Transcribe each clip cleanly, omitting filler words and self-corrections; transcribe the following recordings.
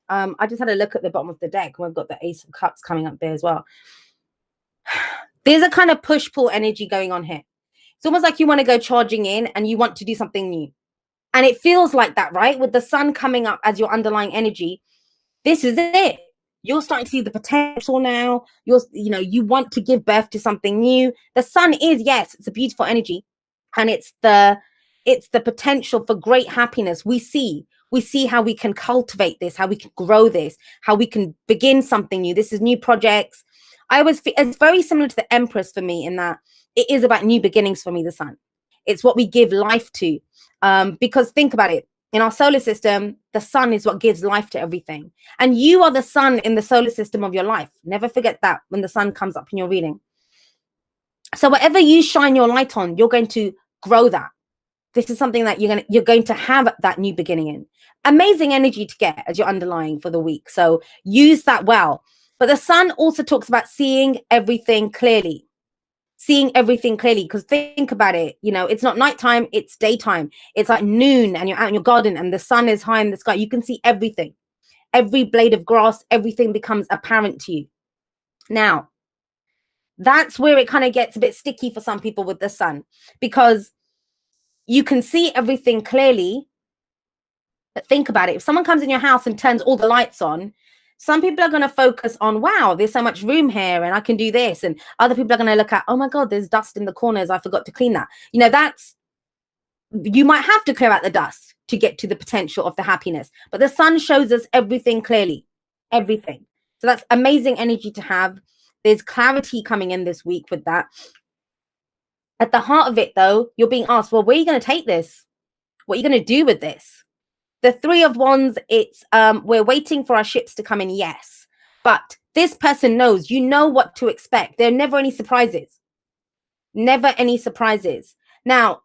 I just had a look at the bottom of the deck. We've got the Ace of Cups coming up there as well. There's a kind of push-pull energy going on here. It's almost like you want to go charging in and you want to do something new. And it feels like that, right? With the sun coming up as your underlying energy, this is it. You're starting to see the potential now. You want to give birth to something new. The sun is, yes, it's a beautiful energy. And it's the potential for great happiness. We see how we can cultivate this, how we can grow this, how we can begin something new. This is new projects. I always feel it's very similar to the Empress for me in that it is about new beginnings for me, the sun. It's what we give life to. Because think about it. In our solar system, the sun is what gives life to everything. And you are the sun in the solar system of your life. Never forget that when the sun comes up in your reading. So whatever you shine your light on, you're going to grow that. This is something that you're going to have that new beginning in. Amazing energy to get as your underlying for the week. So use that well. But the sun also talks about seeing everything clearly. Seeing everything clearly, because think about it, it's not nighttime, it's daytime. It's like noon and you're out in your garden and the sun is high in the sky. You can see everything. Every blade of grass, everything becomes apparent to you. Now, that's where it kind of gets a bit sticky for some people with the sun, because you can see everything clearly. But think about it. If someone comes in your house and turns all the lights on, some people are going to focus on, wow, there's so much room here and I can do this. And other people are going to look at, oh my God, there's dust in the corners. I forgot to clean that. You might have to clear out the dust to get to the potential of the happiness. But the sun shows us everything clearly, everything. So that's amazing energy to have. There's clarity coming in this week with that. At the heart of it, though, you're being asked, well, where are you going to take this? What are you going to do with this? The Three of Wands, it's we're waiting for our ships to come in, yes. But this person knows, you know what to expect. There are never any surprises. Never any surprises. Now,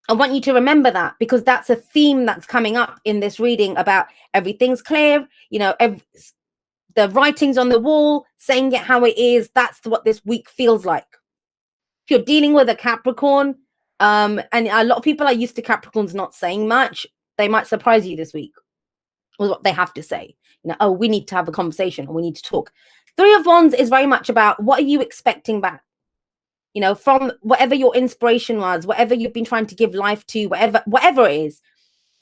I want you to remember that, because that's a theme that's coming up in this reading about everything's clear, the writing's on the wall, saying it how it is. That's what this week feels like. If you're dealing with a Capricorn, and a lot of people are used to Capricorns not saying much, they might surprise you this week with what they have to say. Oh, we need to have a conversation, or we need to talk. Three of Wands is very much about, what are you expecting back? From whatever your inspiration was, whatever you've been trying to give life to, whatever it is,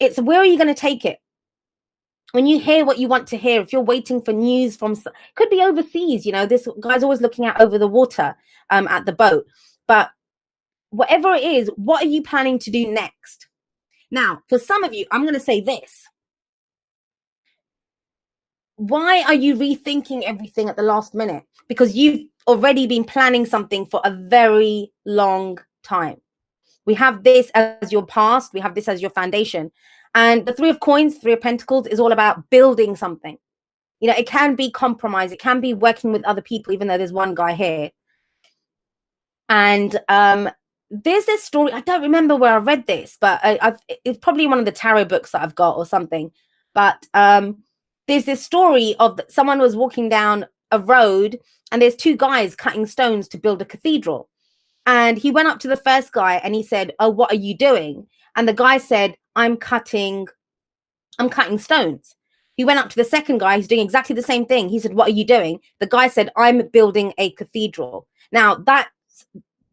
it's where are you going to take it? When you hear what you want to hear, if you're waiting for news from, could be overseas, this guy's always looking out over the water at the boat. But whatever it is, what are you planning to do next? Now, for some of you, I'm going to say this. Why are you rethinking everything at the last minute? Because you've already been planning something for a very long time. We have this as your past. We have this as your foundation. And the Three of Coins, Three of Pentacles is all about building something. It can be compromise. It can be working with other people, even though there's one guy here. And there's this story. I don't remember where I read this, but it's probably one of the tarot books that I've got or something. But there's this story of someone was walking down a road and there's two guys cutting stones to build a cathedral. And he went up to the first guy and he said, oh, what are you doing? And the guy said, I'm cutting stones. He went up to the second guy. He's doing exactly the same thing. He said, what are you doing? The guy said, I'm building a cathedral. Now, that's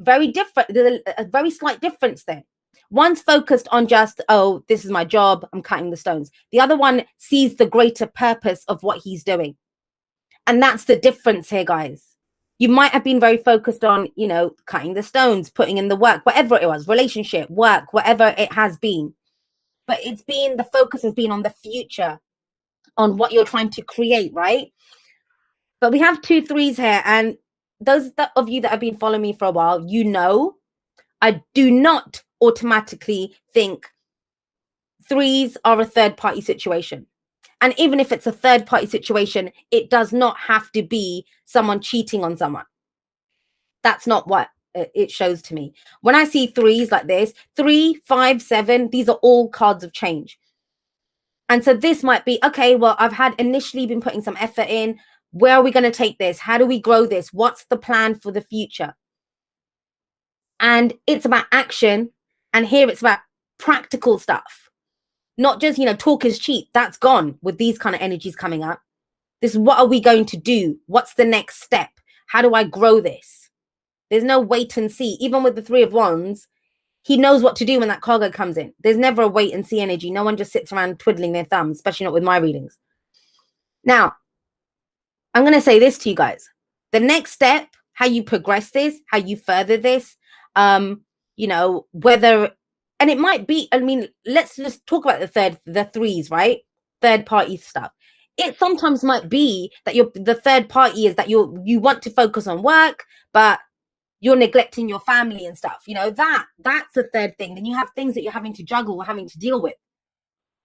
very different. There's a very slight difference there. One's focused on just, oh, this is my job, I'm cutting the stones. The other one sees the greater purpose of what he's doing. And that's the difference here, guys. You might have been very focused on, cutting the stones, putting in the work, whatever it was, relationship, work, whatever it has been. But the focus has been on the future, on what you're trying to create, right? But we have 2 threes here. And those of you that have been following me for a while, I do not automatically think threes are a third party situation. And even if it's a third party situation, it does not have to be someone cheating on someone. That's not what it shows to me. When I see threes like this, 3, 5, 7, these are all cards of change. And so this might be, okay, well, I've had initially been putting some effort in. Where are we going to take this? How do we grow this? What's the plan for the future? And it's about action. And here it's about practical stuff. Not just, talk is cheap. That's gone with these kind of energies coming up. This is what are we going to do? What's the next step? How do I grow this? There's no wait and see. Even with the Three of Wands, he knows what to do when that cargo comes in. There's never a wait and see energy. No one just sits around twiddling their thumbs, especially not with my readings. Now, I'm going to say this to you guys. The next step, how you progress this, how you further this, whether, and it might be, let's just talk about the threes, right? Third party stuff. It sometimes might be that the third party is that you want to focus on work, but you're neglecting your family and stuff. That's the third thing. Then you have things that you're having to juggle or having to deal with.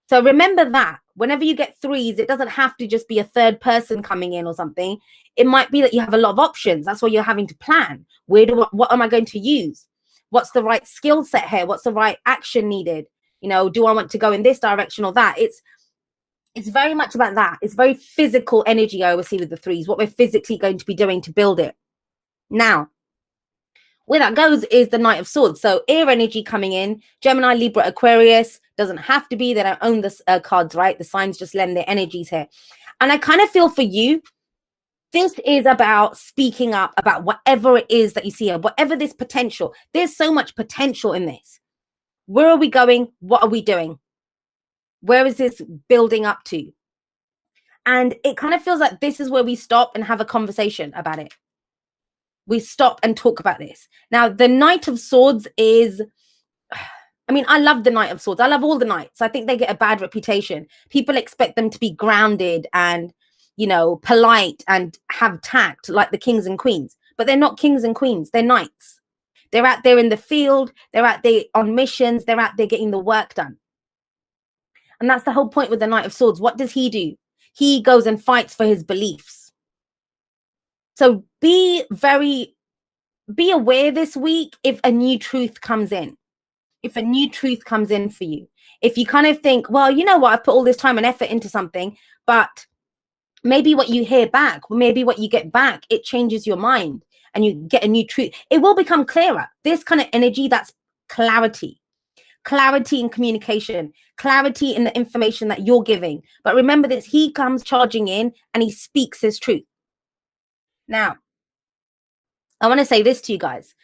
So remember that whenever you get threes, it doesn't have to just be a third person coming in or something. It might be that you have a lot of options. That's why you're having to plan. What am I going to use? What's the right skill set here? What's the right action needed? Do I want to go in this direction or that? It's very much about that. It's very physical energy, I always see with the threes, what we're physically going to be doing to build it. Now, where that goes is the Knight of Swords. So air energy coming in, Gemini, Libra, Aquarius. Doesn't have to be. They don't own the cards, right? The signs just lend their energies here. And I kind of feel for you, this is about speaking up about whatever it is that you see here, whatever this potential. There's so much potential in this. Where are we going? What are we doing? Where is this building up to? And it kind of feels like this is where we stop and have a conversation about it. We stop and talk about this. Now, the Knight of Swords is, I love the Knight of Swords. I love all the knights. I think they get a bad reputation. People expect them to be grounded and, polite and have tact like the kings and queens. But they're not kings and queens. They're knights. They're out there in the field. They're out there on missions. They're out there getting the work done. And that's the whole point with the Knight of Swords. What does he do? He goes and fights for his beliefs. So be aware this week if a new truth comes in. If a new truth comes in for you. If you kind of think, well, you know what, I've put all this time and effort into something, but maybe what you hear back, maybe what you get back, it changes your mind and you get a new truth. It will become clearer. This kind of energy, that's clarity. Clarity in communication, clarity in the information that you're giving. But remember this, he comes charging in and he speaks his truth. Now, I want to say this to you guys.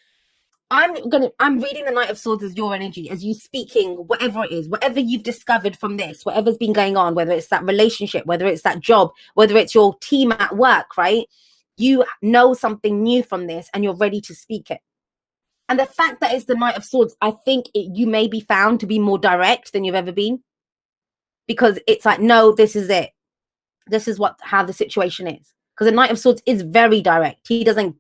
I'm reading the Knight of Swords as your energy, as you speaking, whatever it is, whatever you've discovered from this, whatever's been going on, whether it's that relationship, whether it's that job, whether it's your team at work, right? You know something new from this and you're ready to speak it. And the fact that it's the Knight of Swords, I think you may be found to be more direct than you've ever been. Because it's like, no, this is it. This is how the situation is. Because the Knight of Swords is very direct. He doesn't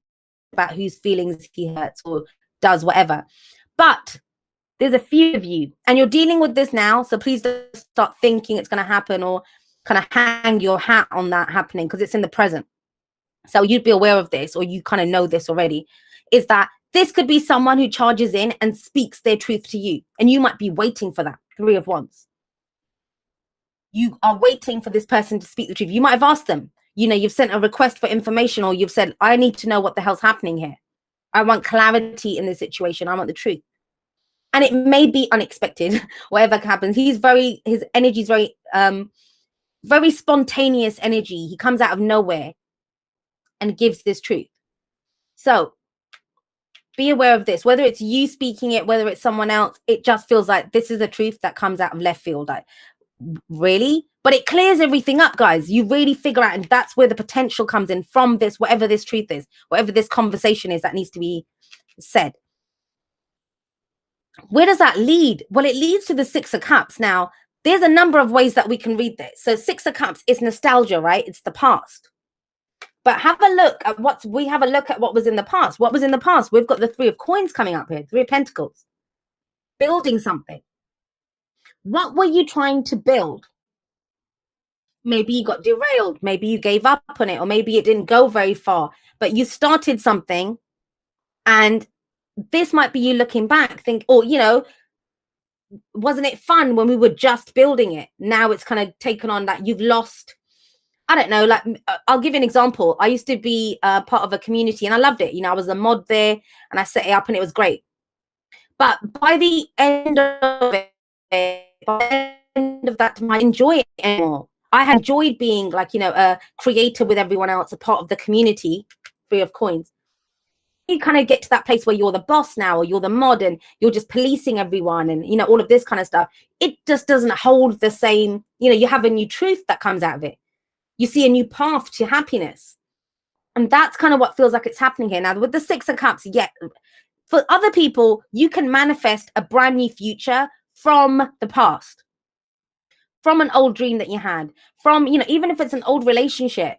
about whose feelings he hurts or does whatever. But there's a few of you and you're dealing with this now. So please don't start thinking it's going to happen or kind of hang your hat on that happening because it's in the present. So you'd be aware of this or you kind of know this already, is that this could be someone who charges in and speaks their truth to you. And you might be waiting for that. Three of Wands. You are waiting for this person to speak the truth. You might have asked them, you've sent a request for information or you've said, I need to know what the hell's happening here. I want clarity in this situation. I want the truth. And it may be unexpected, whatever happens. His energy is very, very spontaneous energy. He comes out of nowhere and gives this truth. So be aware of this, whether it's you speaking it, whether it's someone else, it just feels like this is a truth that comes out of left field. Like, really? But it clears everything up, guys. You really figure out, and that's where the potential comes in from this, whatever this truth is, whatever this conversation is that needs to be said. Where does that lead? Well, it leads to the Six of Cups. Now, there's a number of ways that we can read this. So Six of Cups is nostalgia, right? It's the past. But have a look at what was in the past. What was in the past? We've got the Three of Coins coming up here, Three of Pentacles. Building something. What were you trying to build? Maybe you got derailed. Maybe you gave up on it, or maybe it didn't go very far, but you started something. And this might be you looking back, wasn't it fun when we were just building it? Now it's kind of taken on that you've lost. I don't know, like, I'll give you an example. I used to be part of a community and I loved it. I was a mod there and I set it up and it was great. But by the end of it, end of that time, I enjoy it anymore. I had enjoyed being like, a creator with everyone else, a part of the community, free of coins. You kind of get to that place where you're the boss now, or you're the mod, and you're just policing everyone, and all of this kind of stuff. It just doesn't hold the same. You have a new truth that comes out of it. You see a new path to happiness, and that's kind of what feels like it's happening here now with the Six of Cups. Yeah, for other people, you can manifest a brand new future from the past, from an old dream that you had, from even if it's an old relationship.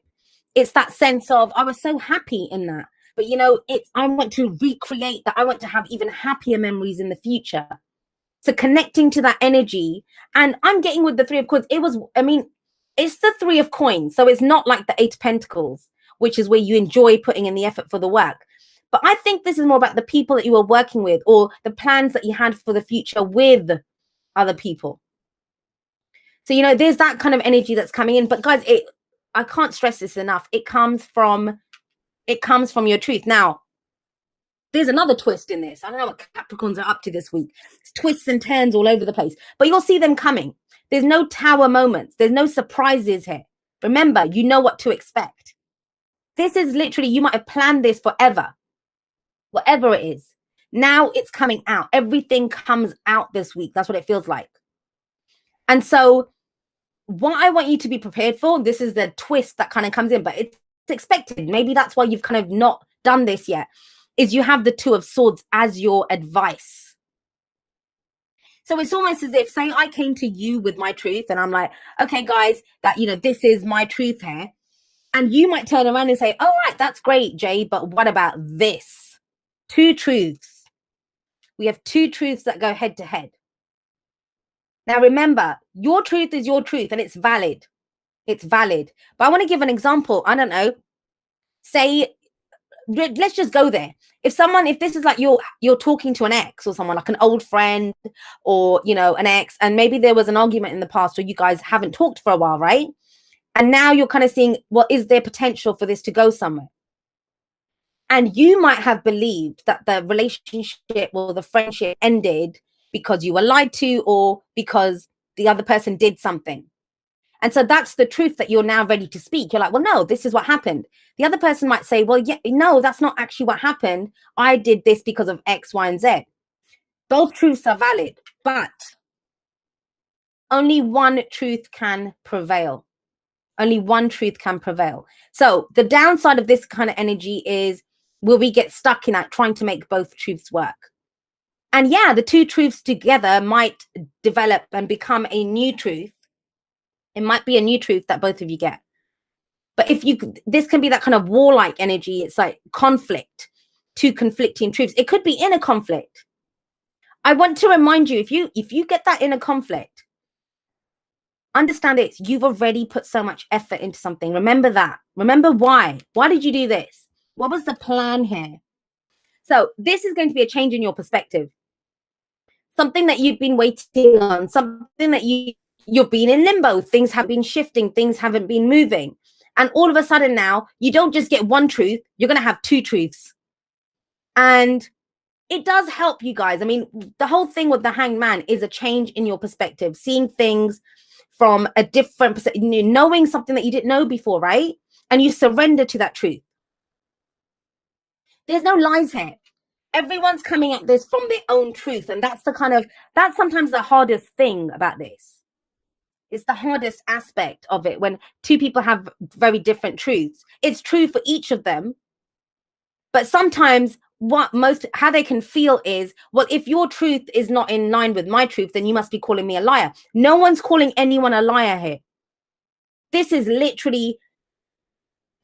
It's that sense of, I was so happy in that, but I want to recreate that. I want to have even happier memories in the future. So connecting to that energy. And I'm getting with the Three of Coins, it's the Three of Coins, so it's not like the Eight of Pentacles, which is where you enjoy putting in the effort for the work. But I think this is more about the people that you are working with, or the plans that you had for the future with other people. So there's that kind of energy that's coming in. But guys, I can't stress this enough. It comes from your truth. Now, there's another twist in this. I don't know what Capricorns are up to this week. It's twists and turns all over the place, but you'll see them coming. There's no tower moments. There's no surprises here. Remember, you know what to expect. This is literally, you might have planned this forever, whatever it is. Now it's coming out. Everything comes out this week. That's what it feels like. And so what I want you to be prepared for, this is the twist that kind of comes in, but it's expected. Maybe that's why you've kind of not done this yet, is you have the Two of Swords as your advice. So it's almost as if, say I came to you with my truth and I'm like, okay, guys, that, this is my truth here. And you might turn around and say, all right, that's great, Jay, but what about this? Two truths. We have two truths that go head to head. Now, remember, your truth is your truth and it's valid. It's valid. But I want to give an example. I don't know. Say, let's just go there. If this is like you're talking to an ex or someone, like an old friend or, an ex, and maybe there was an argument in the past or you guys haven't talked for a while, right? And now you're kind of seeing, well, is there potential for this to go somewhere? And you might have believed that the relationship or the friendship ended because you were lied to or because the other person did something. And so that's the truth that you're now ready to speak. You're like, well, no, this is what happened. The other person might say, well, yeah, no, that's not actually what happened. I did this because of X, Y, and Z. Both truths are valid, but only one truth can prevail. Only one truth can prevail. So the downside of this kind of energy is, will we get stuck in that trying to make both truths work? And yeah, the two truths together might develop and become a new truth. It might be a new truth that both of you get. But this can be that kind of warlike energy. It's like conflict, two conflicting truths. It could be inner conflict. I want to remind you, if you get that inner conflict, understand it. You've already put so much effort into something. Remember that. Remember why. Why did you do this? What was the plan here? So this is going to be a change in your perspective. Something that you've been waiting on, something that you've been in limbo. Things have been shifting. Things haven't been moving. And all of a sudden now, you don't just get one truth. You're going to have two truths. And it does help you guys. I mean, the whole thing with the Hanged Man is a change in your perspective, seeing things from a different perspective, knowing something that you didn't know before, right? And you surrender to that truth. There's no lies here. Everyone's coming at this from their own truth. And that's sometimes the hardest thing about this. It's the hardest aspect of it when two people have very different truths. It's true for each of them. But sometimes how they can feel is, well, if your truth is not in line with my truth, then you must be calling me a liar. No one's calling anyone a liar here. This is literally,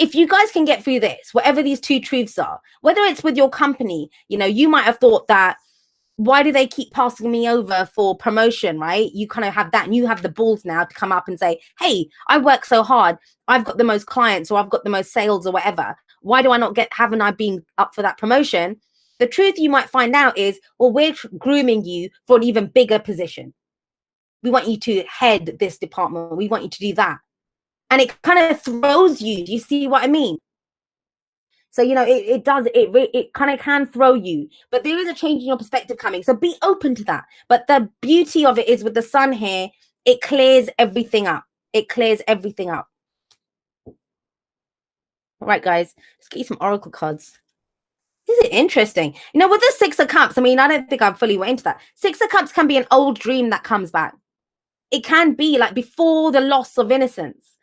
if you guys can get through this, whatever these two truths are, whether it's with your company, you might have thought that, why do they keep passing me over for promotion, right? You kind of have that, and you have the balls now to come up and say, hey, I work so hard. I've got the most clients, or I've got the most sales, or whatever. Why do I not haven't I been up for that promotion? The truth you might find out is, well, we're grooming you for an even bigger position. We want you to head this department. We want you to do that. And it kind of throws you. Do you see what I mean? So, it kind of can throw you, but there is a change in your perspective coming. So be open to that. But the beauty of it is with the sun here, It clears everything up. It clears everything up. All right, guys, let's get you some oracle cards. This is interesting. You know, with the Six of Cups, I mean, I don't think I fully went into that. Six of Cups can be an old dream that comes back. It can be like before the loss of innocence,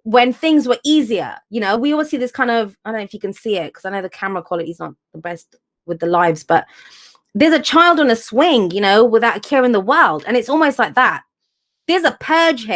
when things were easier. You know, we always see this kind of, I don't know if you can see it because I know the camera quality is not the best with the lives, but there's a child on a swing, you know, without a care in the world. And it's almost like that. There's a purge here.